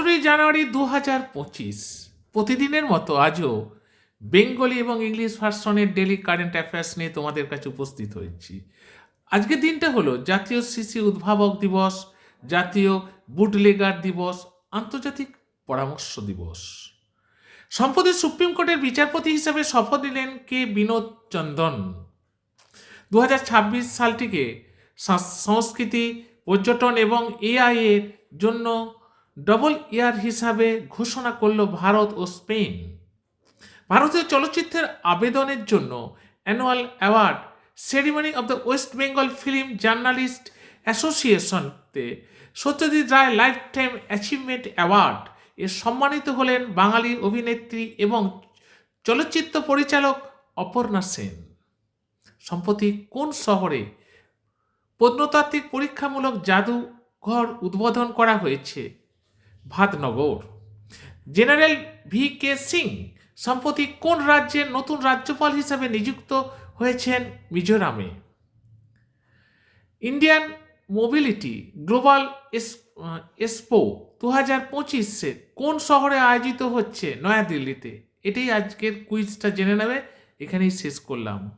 জানুয়ারি 2025 প্রতিদিনের মতো আজও বেঙ্গলি এবং ইংলিশ ভার্সনের ডেলি কারেন্ট অ্যাফেয়ার্স নিয়ে তোমাদের কাছে উপস্থিত হয়েছি। আজকের দিনটা হলো জাতীয় শিশু উদ্ভাবক দিবস, জাতীয় বুটলেগার দিবস, আন্তর্জাতিক পরামর্শ দিবস। সম্প্রতি সুপ্রিম কোর্টের বিচারপতি হিসেবে শপথ নিলেন কে বিনোদ চন্দন। 2026 সালটিকে সংস্কৃতি, পর্যটন এবং এআই এর জন্য ডবল ইয়ার হিসাবে ঘোষণা করল ভারত ও স্পেন। ভারতীয় চলচ্চিত্রের আবেদনের জন্য annual award ceremony of the West Bengal film journalist অ্যাসোসিয়েশনতে Satyajit Ray lifetime achievement award এ সম্মানিত হলেন বাঙালি অভিনেত্রী এবং চলচ্চিত্র পরিচালক অপর্ণা সেন। সম্প্রতি কোন শহরে প্রত্নতাত্ত্বিক পরীক্ষামূলক জাদুঘর উদ্বোধন করা হয়েছে? ভাতনগর। জেনারেল VK সিং সম্প্রতি কোন রাজ্যের নতুন রাজ্যপাল হিসেবে নিযুক্ত হয়েছেন? মিজোরামে। ইন্ডিয়ান মোবিলিটি গ্লোবাল এক্সপো 2025 কোন শহরে আয়োজিত হচ্ছে? নয়াদিল্লিতে। এটাই আজকের কুইজটা জেনে নেবে। এখানেই শেষ করলাম।